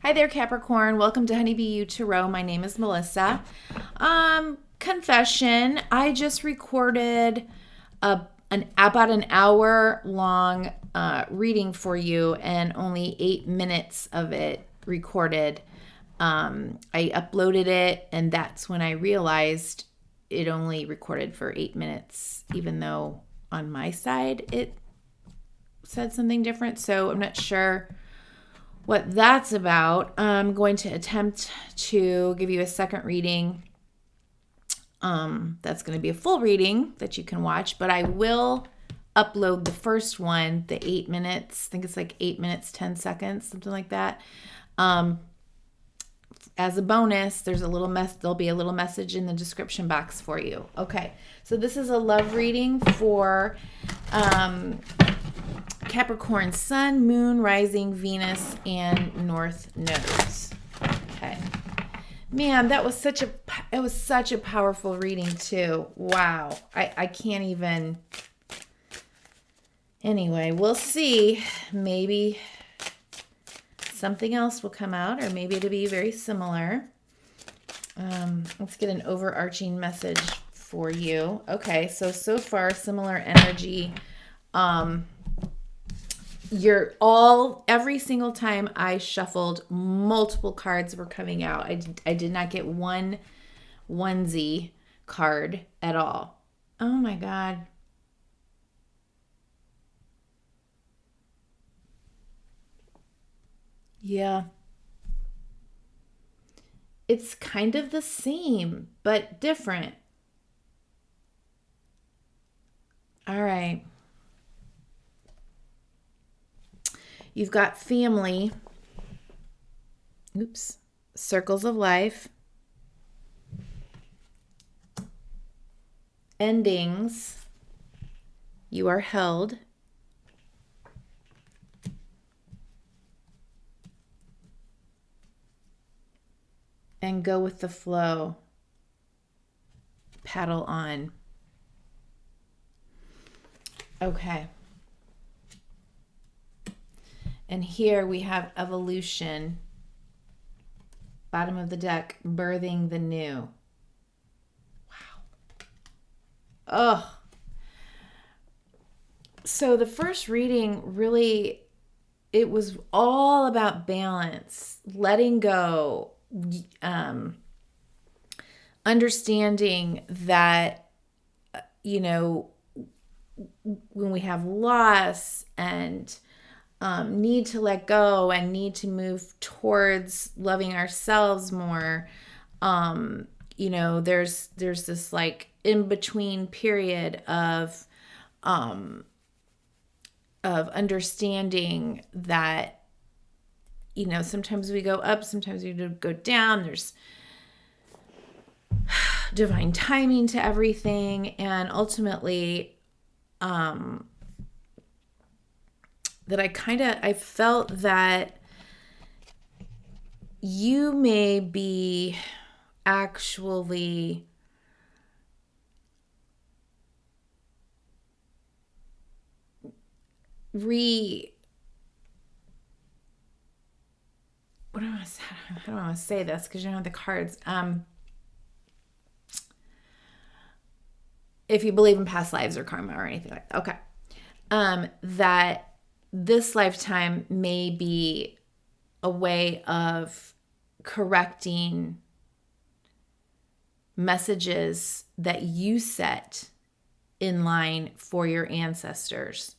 Hi there, Capricorn. Welcome to Honeybee U Tarot. My name is Melissa. Confession, I just recorded about an hour long reading for you and only 8 minutes of it recorded. I uploaded it and that's when I realized it only recorded for 8 minutes, even though on my side it said something different. So I'm not sure what that's about. I'm going to attempt to give you a second reading. That's going to be a full reading that you can watch, but I will upload the first one, the 8 minutes. I think it's like 8 minutes, 10 seconds, something like that. As a bonus, there'll be a little message in the description box for you. Okay, so this is a love reading for Capricorn Sun, Moon, Rising, Venus, and North Nodes. Okay. Man, it was such a powerful reading too. Wow. I can't even. Anyway, we'll see. Maybe something else will come out, or maybe it'll be very similar. Let's get an overarching message for you. Okay, so far similar energy. Every single time I shuffled, multiple cards were coming out. I did not get one onesie card at all. Oh my God. Yeah. It's kind of the same, but different. All right. You've got family. Oops. Circles of life. Endings. You are held. And go with the flow. Paddle on. Okay. And here we have evolution. Bottom of the deck, birthing the new. Wow. Oh. So the first reading really, it was all about balance, letting go, understanding that, when we have loss and need to let go and need to move towards loving ourselves more, there's this like in between period of understanding that sometimes we go up, sometimes we go down. There's divine timing to everything, and ultimately that I felt that you may be actually how do I want to say this, because you don't have the cards. If you believe in past lives or karma or anything like that. Okay. That this lifetime may be a way of correcting messages that you set in line for your ancestors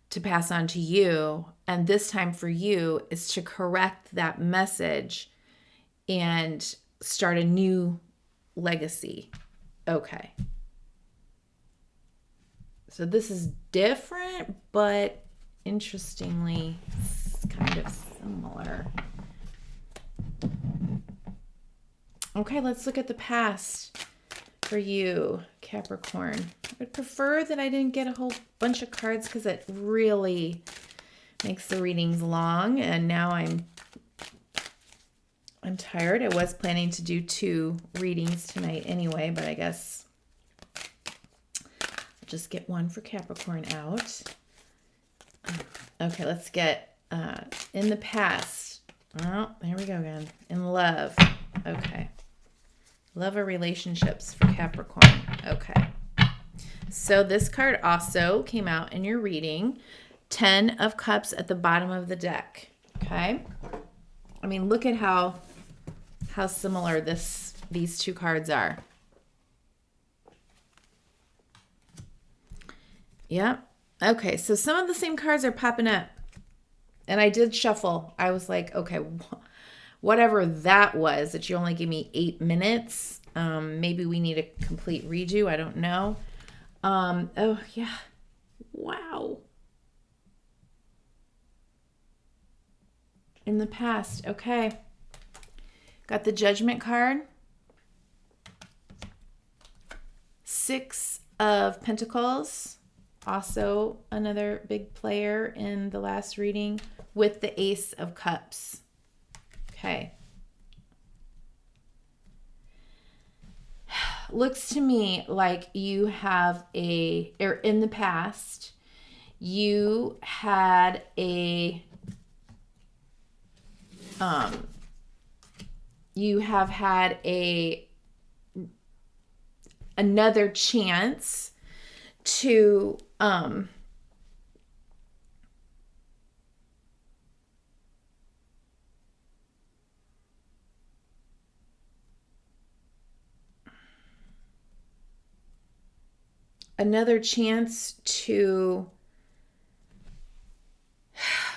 to pass on to you. And this time for you is to correct that message and start a new legacy. Okay. So this is different, but interestingly, it's kind of similar. Okay, let's look at the past for you, Capricorn. I would prefer that I didn't get a whole bunch of cards because it really makes the readings long, and now I'm tired. I was planning to do 2 readings tonight anyway, but I guess I'll just get one for Capricorn out. Okay, let's get in the past. Oh, there we go again. In love. Okay. Love or relationships for Capricorn. Okay. So this card also came out in your reading. 10 of Cups at the bottom of the deck. Okay. I mean, look at how similar these two cards are. Yep. Okay, so some of the same cards are popping up. And I did shuffle. I was like, okay, whatever that was, that you only gave me 8 minutes. Maybe we need a complete redo. I don't know. Oh, yeah. Wow. In the past. Okay. Got the Judgment card. 6 of Pentacles. Also another big player in the last reading with the Ace of Cups. Okay. Looks to me like you have or in the past, you had you have had another chance to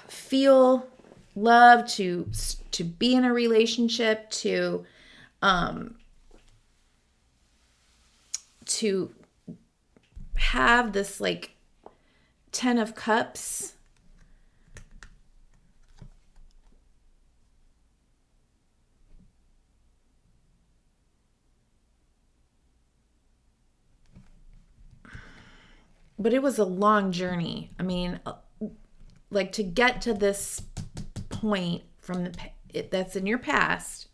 feel love, to be in a relationship, to have this like 10 of Cups. But it was a long journey. I mean, like to get to this point from that's in your past.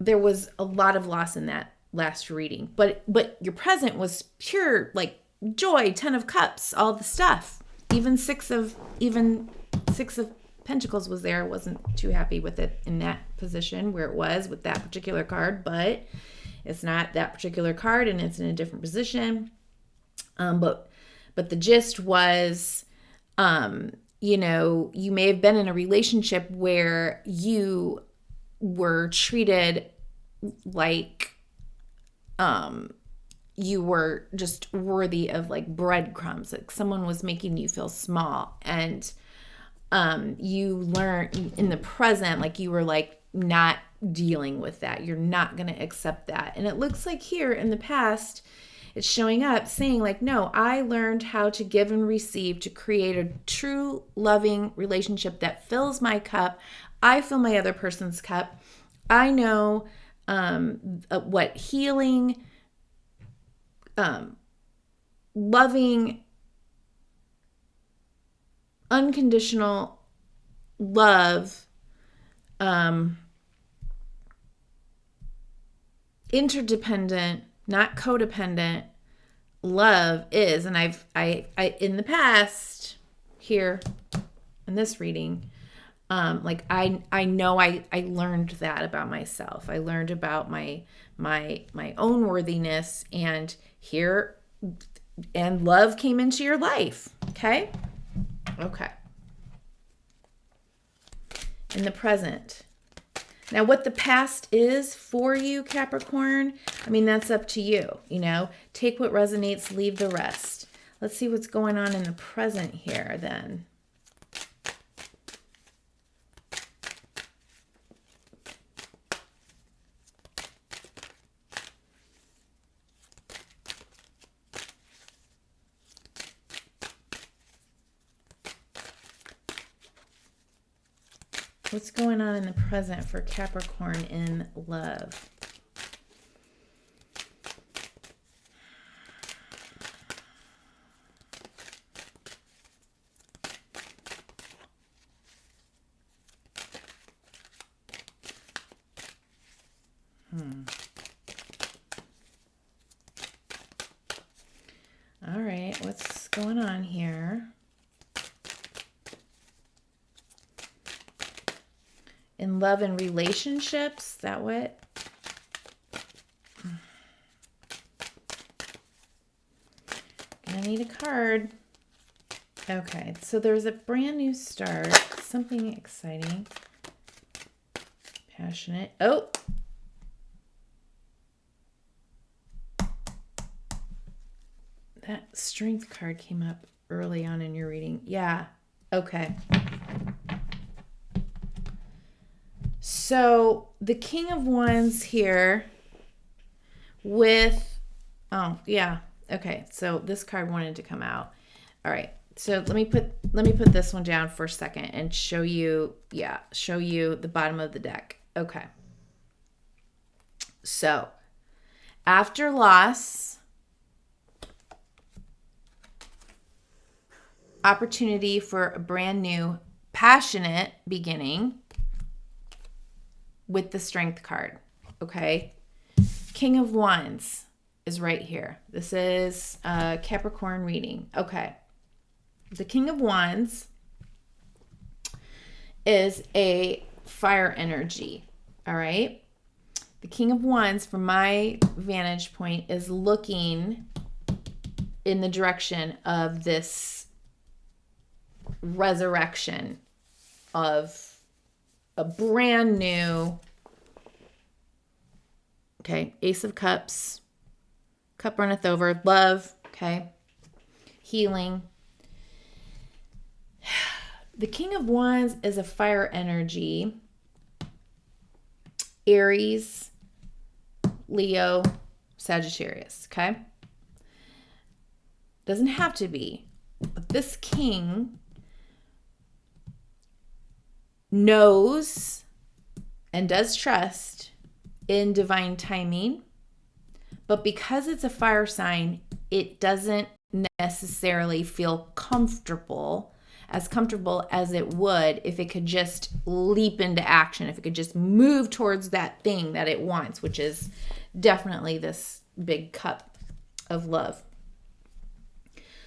There was a lot of loss in that last reading, but your present was pure like joy, 10 of Cups, all the stuff. Even six of Pentacles was there. I wasn't too happy with it in that position where it was with that particular card, but it's not that particular card and it's in a different position. But the gist was, you know, you may have been in a relationship where you were treated like you were just worthy of like breadcrumbs, like someone was making you feel small, and you learned in the present, like you were like not dealing with that, you're not going to accept that. And it looks like here in the past it's showing up saying like, no, I learned how to give and receive to create a true loving relationship that fills my cup. I fill my other person's cup. I know what healing, loving, unconditional love, interdependent, not codependent love is. And I in the past here in this reading, like I know I learned that about myself. I learned about my own worthiness, and love came into your life. Okay. In the present. Now, what the past is for you, Capricorn, I mean, that's up to you. You know, take what resonates, leave the rest. Let's see what's going on in the present here then. What's going on in the present for Capricorn in love? All right, what's going on here? here. In love and relationships, is that what? I need a card. Okay, so there's a brand new start, something exciting, passionate. Oh, that strength card came up early on in your reading. Yeah, okay. So the King of Wands here with, oh yeah, okay. So this card wanted to come out. All right. So let me put this one down for a second and show you the bottom of the deck. Okay. So after loss, opportunity for a brand new passionate beginning with the Strength card. Okay. King of Wands is right here. This is a Capricorn reading. Okay. The King of Wands is a fire energy. All right. The King of Wands, from my vantage point, is looking in the direction of this resurrection of a brand new, okay, Ace of Cups, cup runneth over, love, okay, healing. The King of Wands is a fire energy. Aries, Leo, Sagittarius, okay? Doesn't have to be. But this king knows and does trust in divine timing. But because it's a fire sign, it doesn't necessarily feel comfortable as it would if it could just leap into action, if it could just move towards that thing that it wants, which is definitely this big cup of love.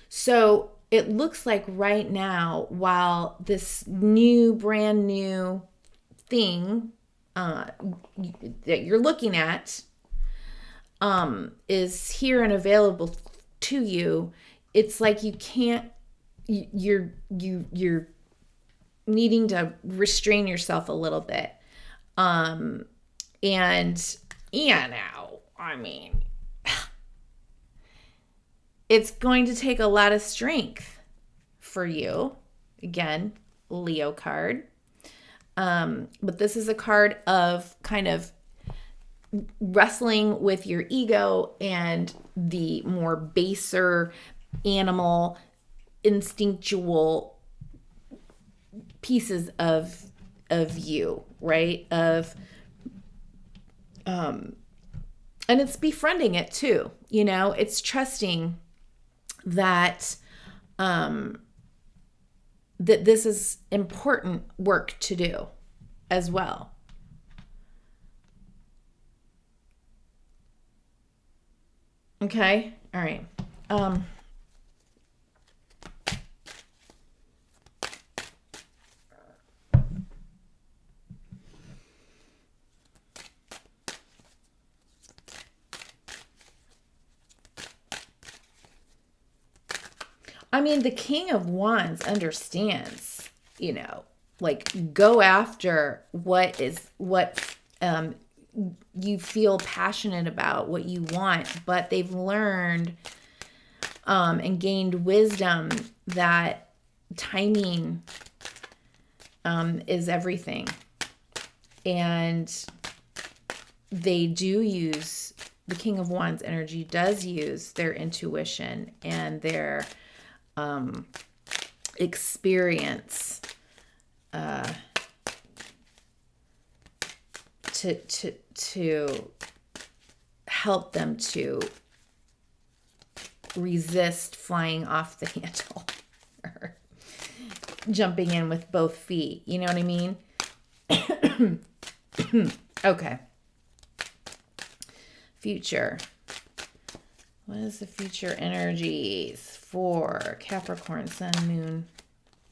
So it looks like right now, while this brand new thing that you're looking at is here and available to you, it's like you're needing to restrain yourself a little bit. And now, I mean, it's going to take a lot of strength for you. Again, Leo card. But this is a card of kind of wrestling with your ego and the more baser animal instinctual pieces of you, right? And it's befriending it too, it's trusting that that this is important work to do as well. Okay, all right. I mean, the King of Wands understands, like go after what you feel passionate about, what you want, but they've learned and gained wisdom that timing is everything. And they do use, the King of Wands energy does use their intuition and their experience to help them to resist flying off the handle or jumping in with both feet. You know what I mean? Okay. Future. What is the future energies for Capricorn, Sun, Moon,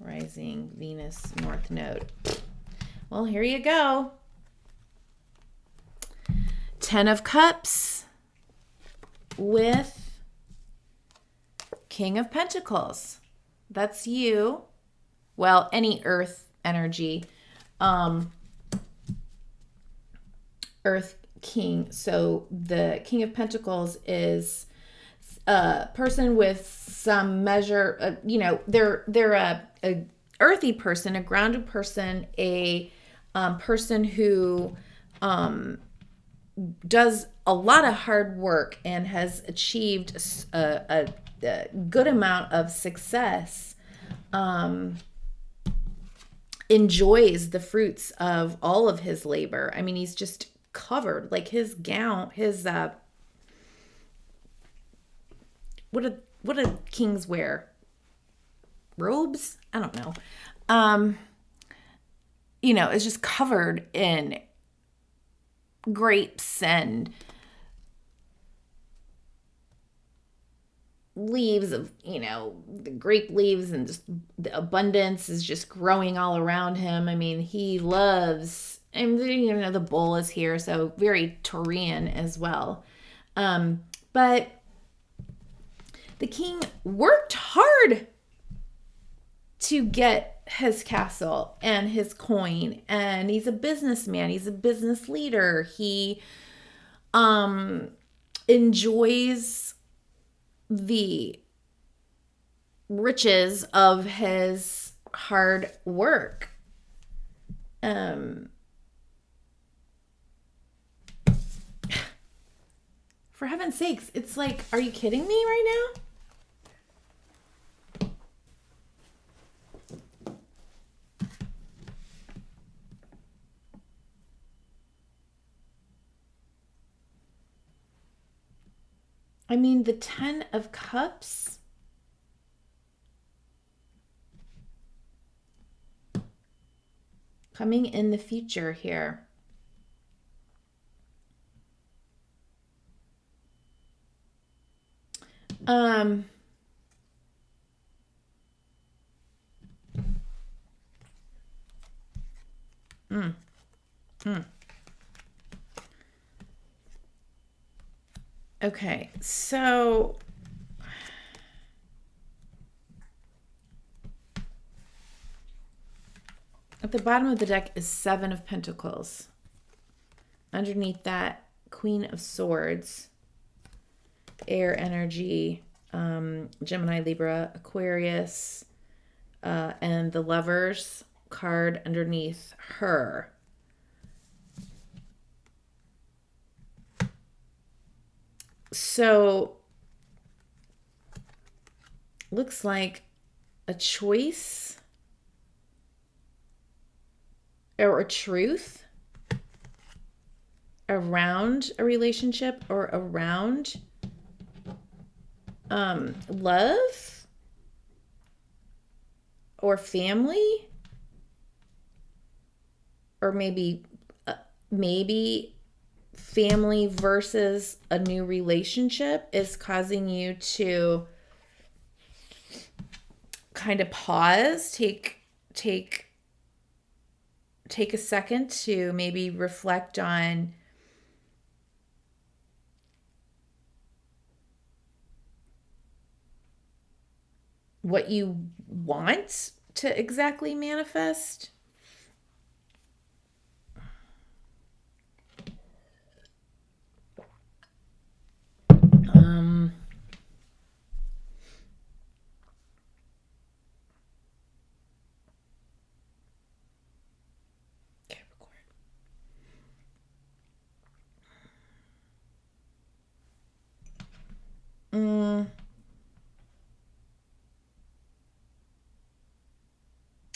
Rising, Venus, North Node. Well, here you go. 10 of Cups with King of Pentacles. That's you. Well, any earth energy. Earth King. So the King of Pentacles is a person with some measure, they're a earthy person, a grounded person, a person who does a lot of hard work and has achieved a good amount of success, enjoys the fruits of all of his labor. I mean, he's just covered, like his gown, his what do kings wear? Robes? I don't know. It's just covered in grapes and leaves of, the grape leaves, and just the abundance is just growing all around him. I mean, he loves, and the bull is here, so very Taurian as well. But the king worked hard to get his castle and his coin, and he's a businessman. He's a business leader. He enjoys the riches of his hard work. For heaven's sakes, it's like, are you kidding me right now? I mean, the 10 of Cups. Coming in the future here. Okay, so at the bottom of the deck is 7 of Pentacles. Underneath that, Queen of Swords, air energy, Gemini, Libra, Aquarius, and the Lovers card underneath her. So, looks like a choice or a truth around a relationship or around love or family, or maybe family versus a new relationship is causing you to kind of pause, take a second to maybe reflect on what you want to exactly manifest.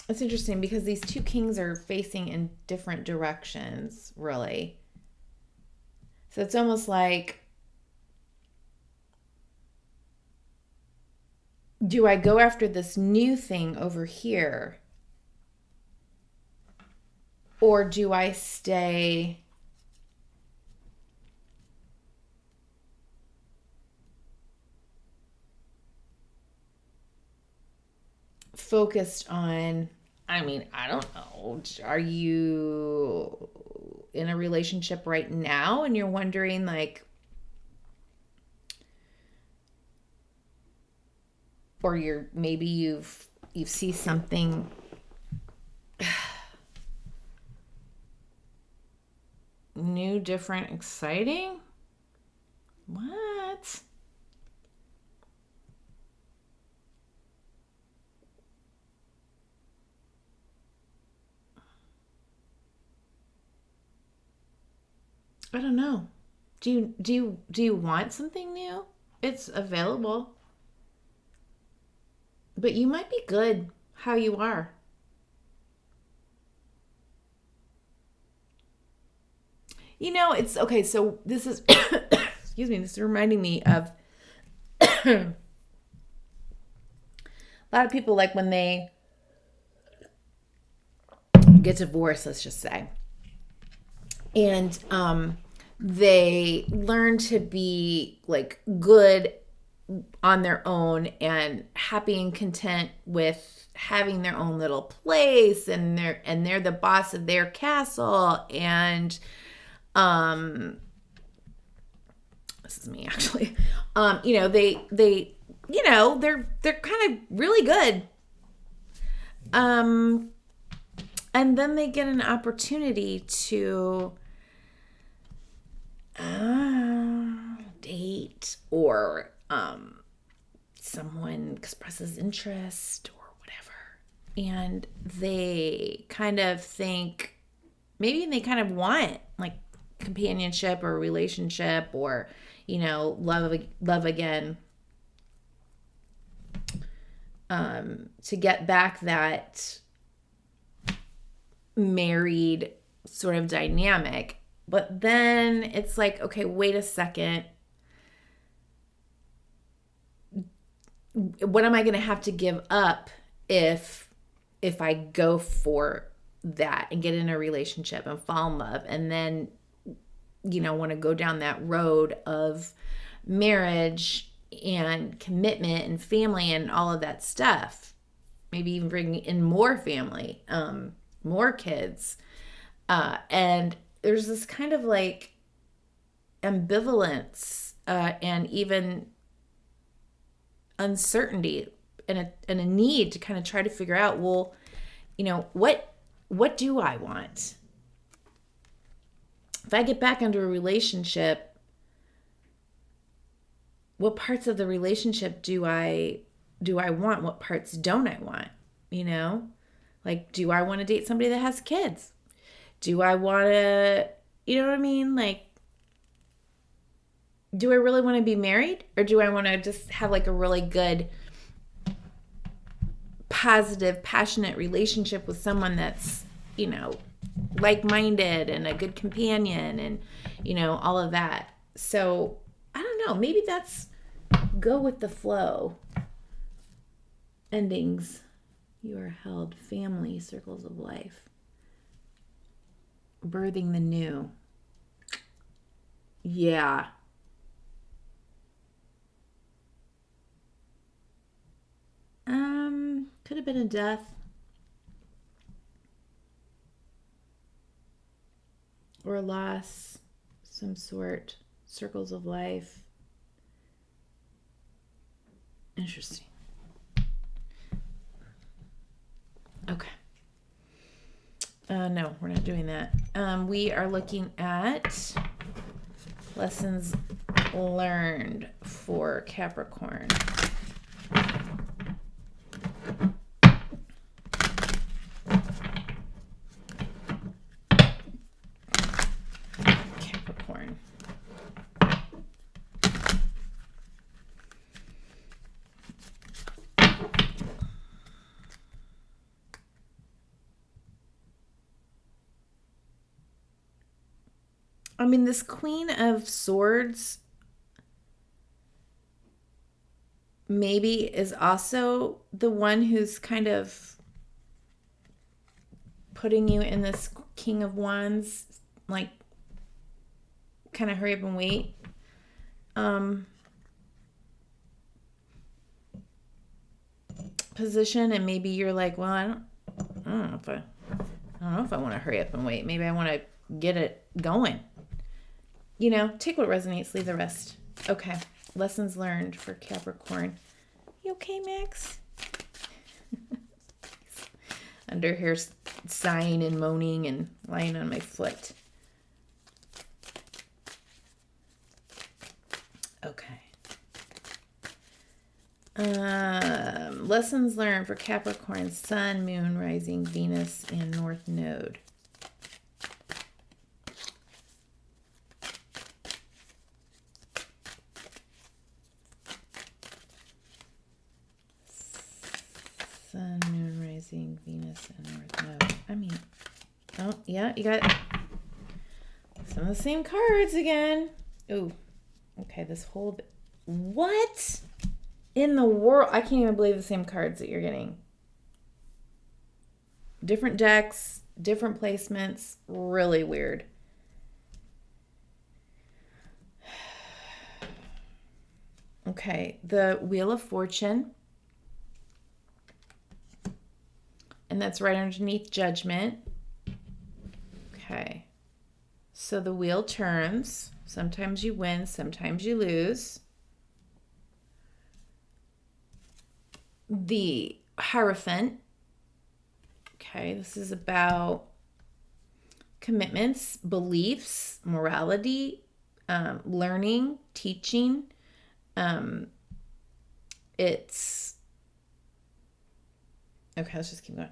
It's interesting because these two kings are facing in different directions, really. So it's almost like, do I go after this new thing over here? Or do I stay focused on, I mean, I don't know. Are you in a relationship right now and you're wondering like, or you see something new, different, exciting? What? I don't know. Do you want something new? It's available. But you might be good how you are. It's okay. So this is, excuse me, this is reminding me of a lot of people, like when they get divorced, let's just say, and they learn to be like good on their own and happy and content with having their own little place, and they're the boss of their castle, and this is me actually. They're kind of really good. And then they get an opportunity to date, or someone expresses interest or whatever. And they kind of think, maybe they kind of want like companionship or relationship, or, love again. To get back that married sort of dynamic. But then it's like, okay, wait a second. What am I going to have to give up if I go for that and get in a relationship and fall in love, and then, want to go down that road of marriage and commitment and family and all of that stuff? Maybe even bring in more family, more kids. And there's this kind of like ambivalence and even uncertainty, and a need to kind of try to figure out, well, what do I want? If I get back into a relationship, what parts of the relationship do I want? What parts don't I want? Like, do I want to date somebody that has kids? Do I want to, you know what I mean? Like, do I really want to be married, or do I want to just have like a really good, positive, passionate relationship with someone that's, like-minded and a good companion, and, all of that. So I don't know, maybe that's go with the flow. Endings. You are held. Family. Circles of life. Birthing the new. Yeah. Could have been a death. Or a loss. Some sort. Circles of life. Interesting. Okay. No, we're not doing that. We are looking at lessons learned for Capricorn. Capricorn. I mean, this Queen of Swords maybe is also the one who's kind of putting you in this King of Wands, like, kind of hurry up and wait. position, and maybe you're like, well, I don't know if I want to hurry up and wait. Maybe I want to get it going. Take what resonates, leave the rest. Okay. Lessons learned for Capricorn. You okay, Max? Under here sighing and moaning and lying on my foot. Okay. Lessons learned for Capricorn, Sun, Moon, Rising, Venus, and North Node. Sun, Moon, Rising, Venus, and North Node. Oh, yeah, you got some of the same cards again. Ooh, okay, this whole bit. What in the world? I can't even believe the same cards that you're getting. Different decks, different placements. Really weird. Okay, the Wheel of Fortune. And that's right underneath Judgment. Okay. So the wheel turns. Sometimes you win, sometimes you lose. The Hierophant. Okay, this is about commitments, beliefs, morality, learning, teaching. It's okay, let's just keep going.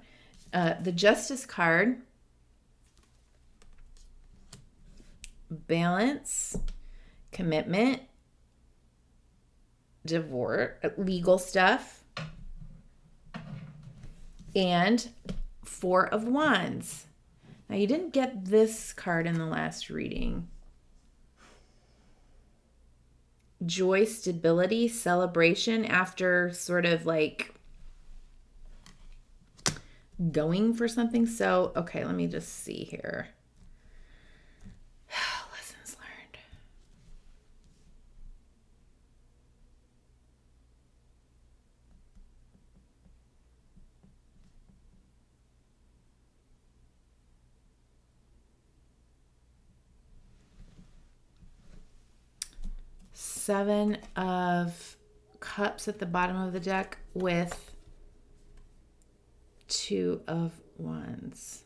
The Justice card. Balance, commitment, divorce, legal stuff, and Four of Wands. Now, you didn't get this card in the last reading. Joy, stability, celebration after sort of like going for something. So, okay, let me just see here. Lessons learned. Seven of Cups at the bottom of the deck with Two of Wands.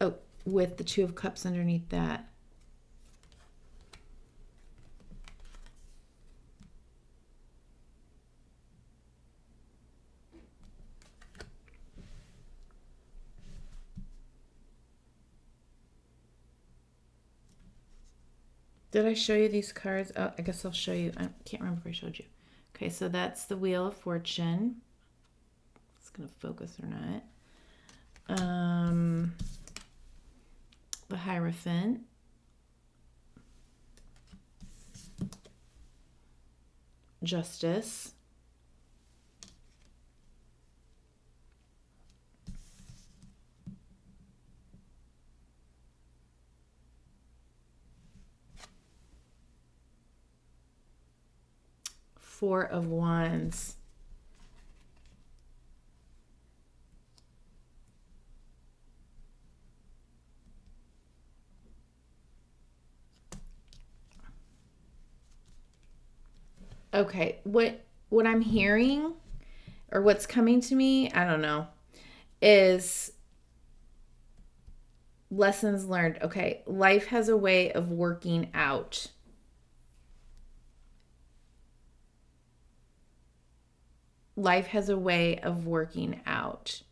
Oh, with the Two of Cups underneath that. Did I show you these cards? Oh, I guess I'll show you. I can't remember if I showed you. Okay, so that's the Wheel of Fortune. It's going to focus or not. The Hierophant. Justice. Four of Wands. Okay, what I'm hearing or what's coming to me, I don't know, is lessons learned. Okay, life has a way of working out. Life has a way of working out.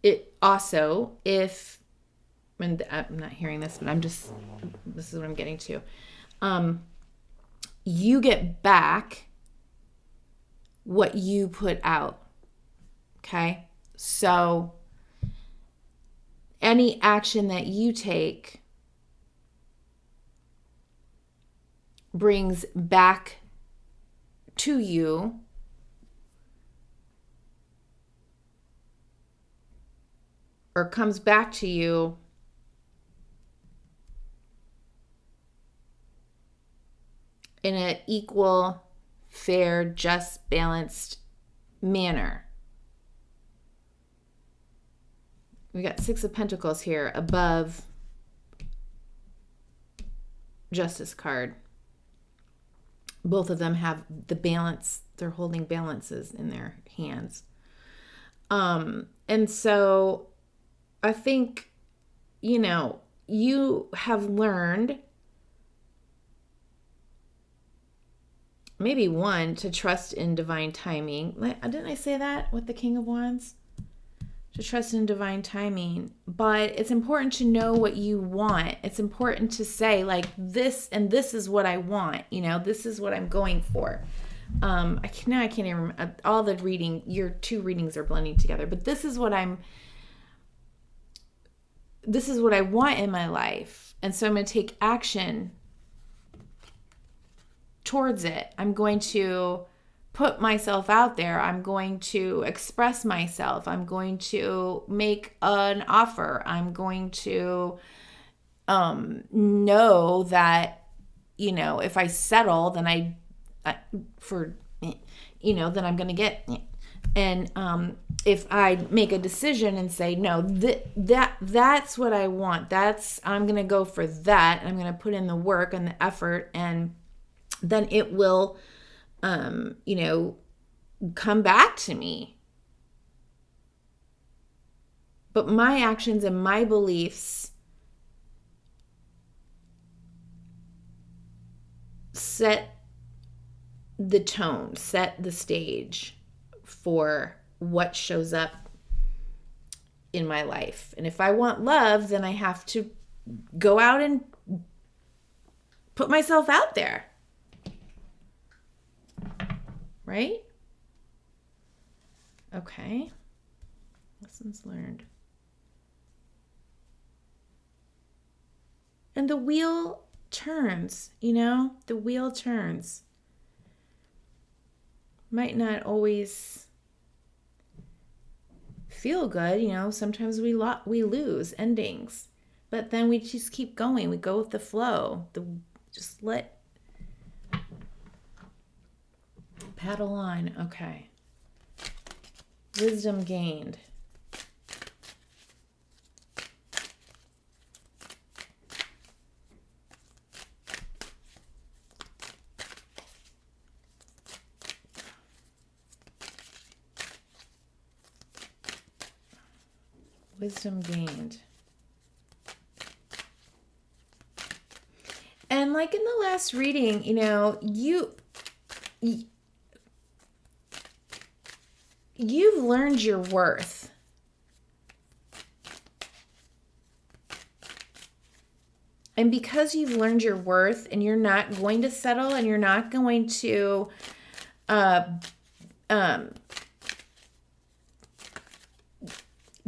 It also, and I'm not hearing this, but this is what I'm getting to. You get back what you put out. Okay? So any action that you take brings back to you or comes back to you in an equal, fair, just, balanced manner. We got 6 of Pentacles here above Justice card. Both of them have the balance. They're holding balances in their hands. And so I think, you have learned, maybe one, to trust in divine timing. Didn't I say that with the King of Wands? To trust in divine timing. But it's important to know what you want. It's important to say, like, this and this is what I want. This is what I'm going for. I can't even remember. All the your 2 readings are blending together. But this is what I want in my life. And so I'm going to take action towards it. I'm going to put myself out there. I'm going to express myself. I'm going to make an offer. I'm going to know that, if I settle, then then I'm going to get, and if I make a decision and say, no, that's what I want. I'm going to go for that. And I'm going to put in the work and the effort, and then it will, come back to me. But my actions and my beliefs set the tone, set the stage for what shows up in my life. And if I want love, then I have to go out and put myself out there. Right? Okay. Lessons learned. And the wheel turns, the wheel turns. Might not always feel good, sometimes we lose endings. But then we just keep going. We go with the flow. Just let paddle on. Okay. Wisdom gained. Wisdom gained. And like in the last reading, you've learned your worth. And because you've learned your worth and you're not going to settle and you're not going to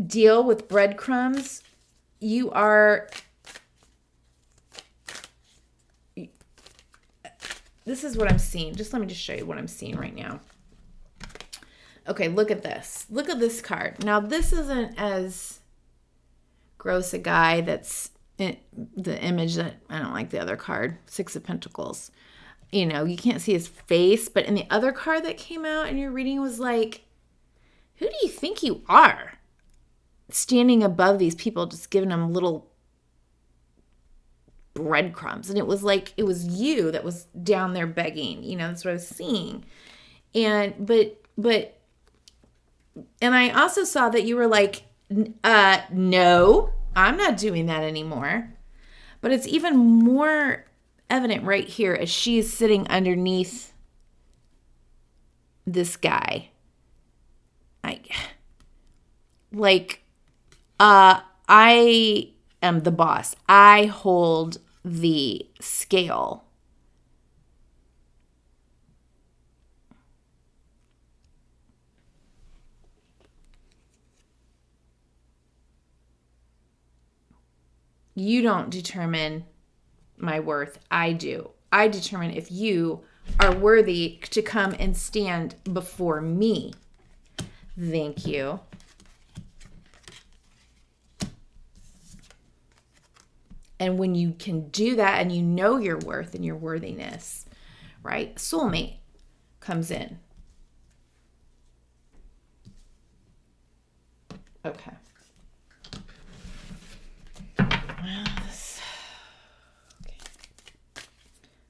deal with breadcrumbs, you are... This is what I'm seeing. Let me show you what I'm seeing right now. Okay, look at this. Look at this card. Now, this isn't as gross a guy that's in the image that I don't like the other card, 6 of Pentacles. You can't see his face, but in the other card that came out in your reading was like, who do you think you are? Standing above these people, just giving them little breadcrumbs. And it was like, it was you that was down there begging. That's what I was seeing. But I also saw that you were like, no, I'm not doing that anymore. But it's even more evident right here as she's sitting underneath this guy. I am the boss. I hold the scale. You don't determine my worth. I do. I determine if you are worthy to come and stand before me. Thank you. And when you can do that and you know your worth and your worthiness, right? Soulmate comes in. Okay. Okay.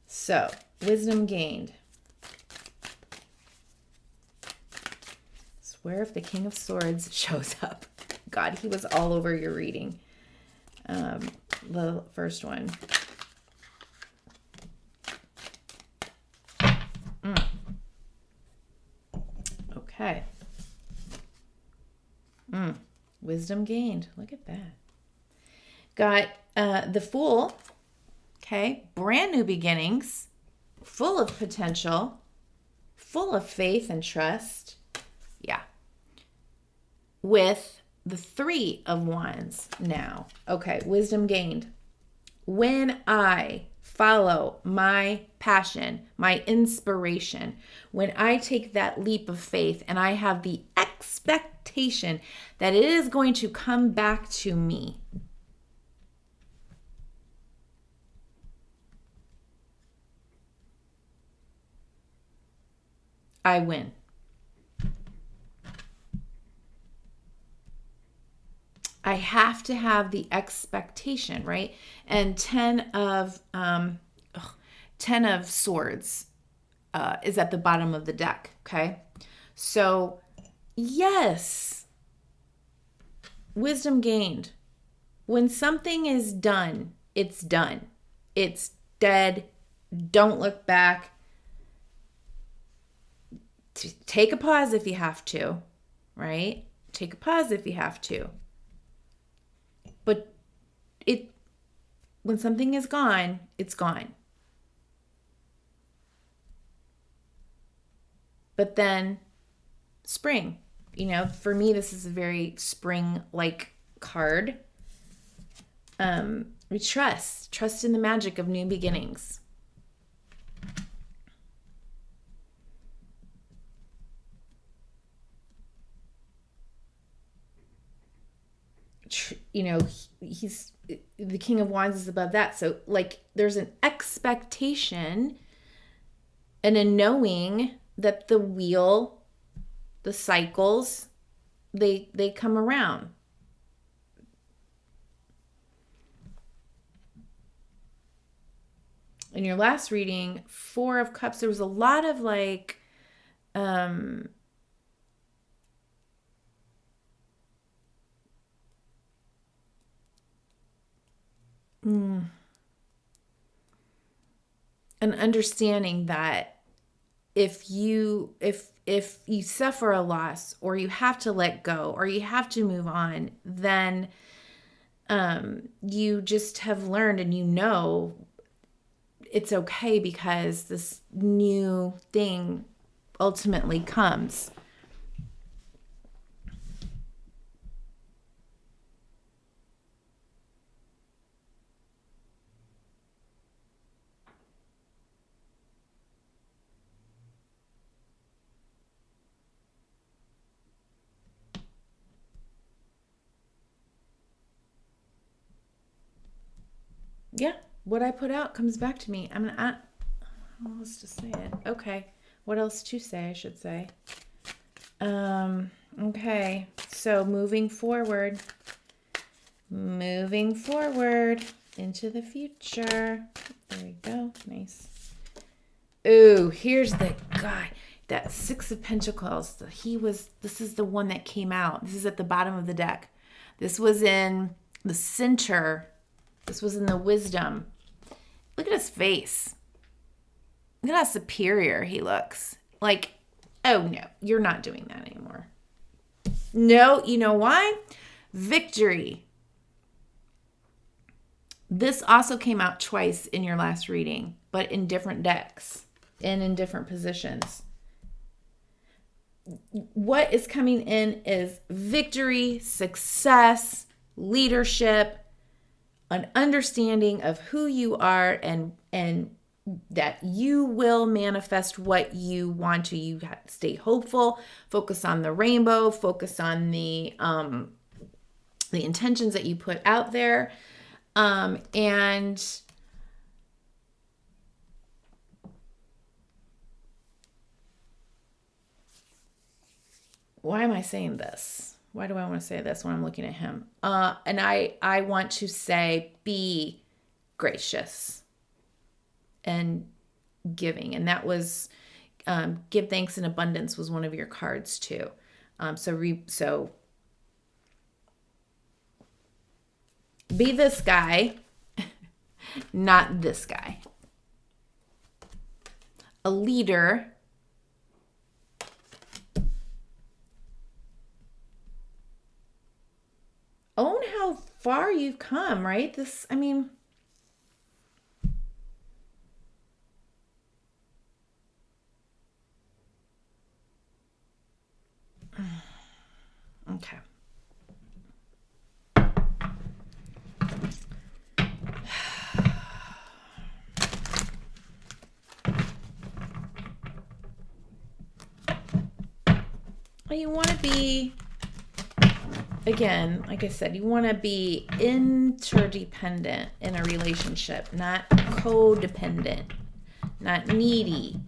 So, wisdom gained. Swear if the King of Swords shows up. God, he was all over your reading. The first one. Okay. Wisdom gained. Look at that. Got the Fool. Okay. Brand new beginnings. Full of potential. Full of faith and trust. Yeah. With the Three of Wands now. Okay. Wisdom gained. When I follow my passion, my inspiration, when I take that leap of faith and I have the expectation that it is going to come back to me, I win. I have to have the expectation, right? And 10 of Swords is at the bottom of the deck, okay? So, yes, wisdom gained. When something is done, it's done. It's dead. Don't look back. Take a pause if you have to, right? Take a pause if you have to. But when something is gone, it's gone. But then spring, for me, this is a very spring-like card. We trust in the magic of new beginnings. He's the King of Wands is above that. So there's an expectation and a knowing that the wheel, the cycles, they come around. In your last reading, Four of Cups, there was a lot of an understanding that if you suffer a loss, or you have to let go, or you have to move on, then you just have learned, and it's okay, because this new thing ultimately comes. Yeah, what I put out comes back to me. How else to say it? Okay, what else to say, I should say. Okay, so moving forward into the future. There we go, nice. Ooh, here's the guy, that Six of Pentacles. This is the one that came out. This is at the bottom of the deck. This was in the center. This was in the wisdom. Look at his face. Look at how superior he looks. Oh no, you're not doing that anymore. No, you know why? Victory. This also came out twice in your last reading, but in different decks and in different positions. What is coming in is victory, success, leadership, an understanding of who you are, and that you will manifest what you want to. You have to stay hopeful, focus on the rainbow, focus on the intentions that you put out there. And why am I saying this? Why do I want to say this when I'm looking at him? And I want to say, be gracious and giving. And that was, give thanks in abundance was one of your cards too. So be this guy, not this guy. A leader. Own how far you've come, right? This, I mean, okay. You want to be, again, like I said, you want to be interdependent in a relationship, not codependent, not needy.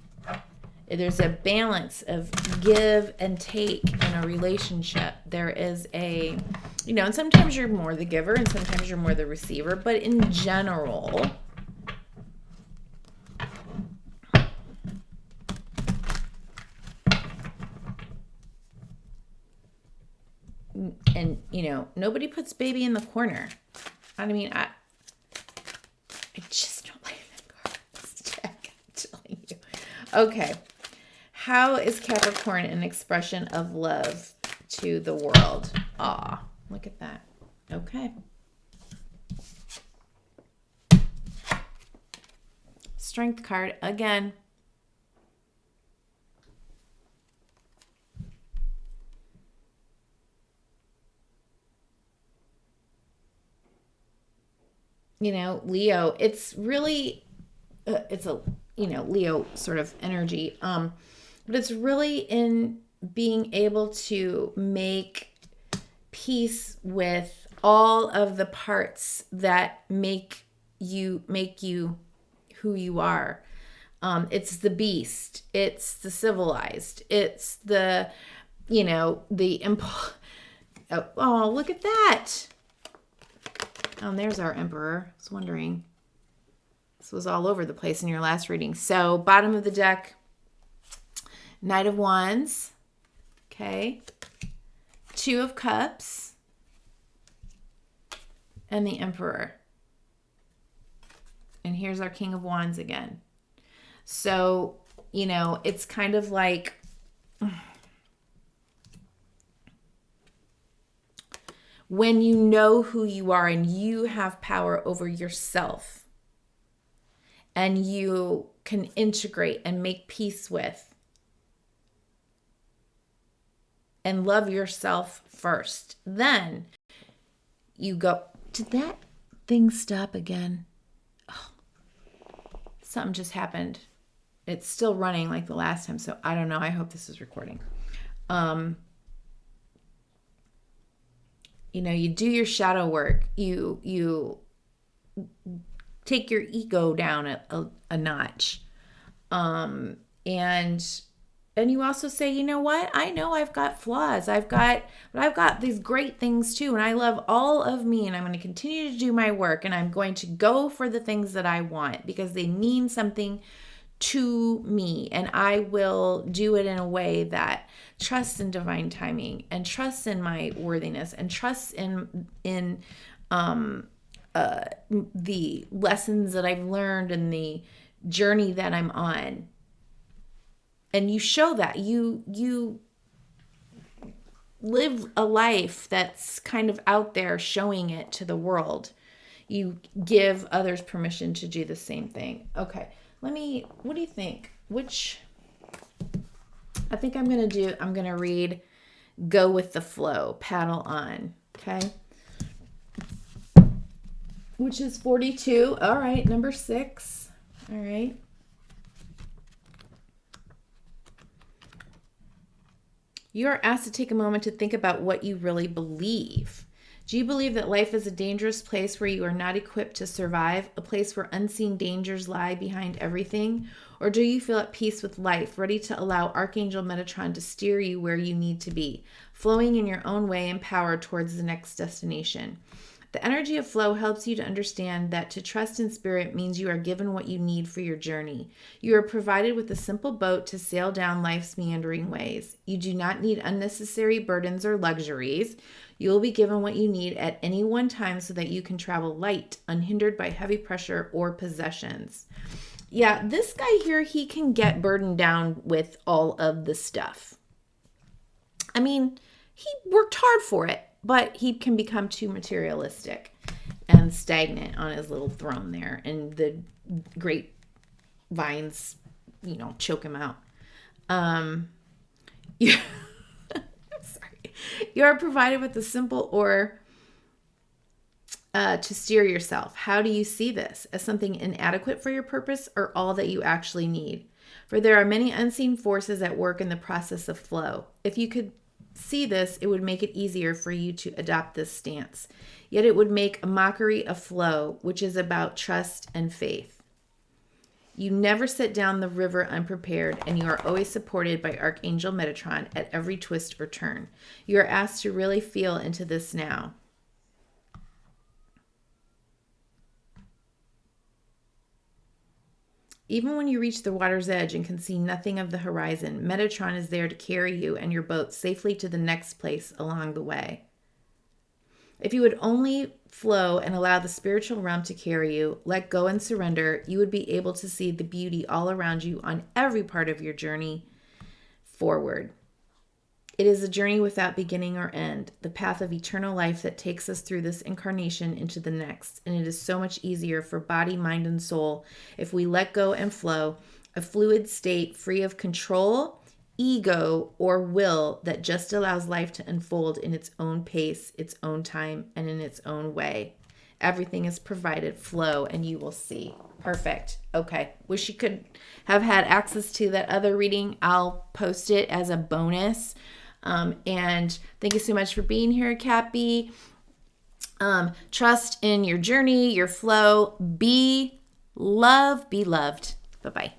There's a balance of give and take in a relationship. There is a, and sometimes you're more the giver and sometimes you're more the receiver, but in general, and nobody puts baby in the corner. I mean, I just don't like the cards, Jack. I'm telling you. Okay. How is Capricorn an expression of love to the world? Aw, look at that. Okay. Strength card again. Leo, it's really, it's a, Leo sort of energy. But it's really in being able to make peace with all of the parts that make you who you are. It's the beast. It's the civilized. It's the, the impulse. Oh, look at that. Oh, and there's our Emperor. I was wondering. This was all over the place in your last reading. So, bottom of the deck, Knight of Wands. Okay. Two of Cups. And the Emperor. And here's our King of Wands again. So, it's kind of like when you know who you are and you have power over yourself and you can integrate and make peace with and love yourself first, then you go, did that thing stop again? Oh, something just happened. It's still running like the last time, so I don't know. I hope this is recording. You do your shadow work. You take your ego down a notch. And you also say, you know what? I know I've got flaws. I've got these great things too. And I love all of me. And I'm going to continue to do my work. And I'm going to go for the things that I want because they mean something to me. And I will do it in a way that trusts in divine timing and trusts in my worthiness and trusts in the lessons that I've learned and the journey that I'm on. And you show that you live a life that's kind of out there showing it to the world. You give others permission to do the same thing. Okay. What do you think? I think I'm going to read Go with the Flow, Paddle On. Okay. Which is 42. All right. Number 6. All right. You are asked to take a moment to think about what you really believe. Do you believe that life is a dangerous place where you are not equipped to survive, a place where unseen dangers lie behind everything? Or do you feel at peace with life, ready to allow Archangel Metatron to steer you where you need to be, flowing in your own way and power towards the next destination? The energy of flow helps you to understand that to trust in spirit means you are given what you need for your journey. You are provided with a simple boat to sail down life's meandering ways. You do not need unnecessary burdens or luxuries. You will be given what you need at any one time so that you can travel light, unhindered by heavy pressure or possessions. Yeah, this guy here, he can get burdened down with all of the stuff. I mean, he worked hard for it, but he can become too materialistic and stagnant on his little throne there, and the great vines, choke him out. Yeah. I'm sorry. You are provided with a simple oar to steer yourself. How do you see this? As something inadequate for your purpose, or all that you actually need? For there are many unseen forces at work in the process of flow. If you could see this, it would make it easier for you to adopt this stance. Yet it would make a mockery of flow, which is about trust and faith. You never set down the river unprepared, and you are always supported by Archangel Metatron at every twist or turn. You are asked to really feel into this now. Even when you reach the water's edge and can see nothing of the horizon, Metatron is there to carry you and your boat safely to the next place along the way. If you would only flow and allow the spiritual realm to carry you, let go and surrender, you would be able to see the beauty all around you on every part of your journey forward. It is a journey without beginning or end, the path of eternal life that takes us through this incarnation into the next. And it is so much easier for body, mind, and soul if we let go and flow, a fluid state free of control, ego, or will that just allows life to unfold in its own pace, its own time, and in its own way. Everything is provided. Flow, and you will see. Perfect. Okay. Wish you could have had access to that other reading. I'll post it as a bonus. And thank you so much for being here, Cappy. Trust in your journey, your flow. Be loved. Bye-bye.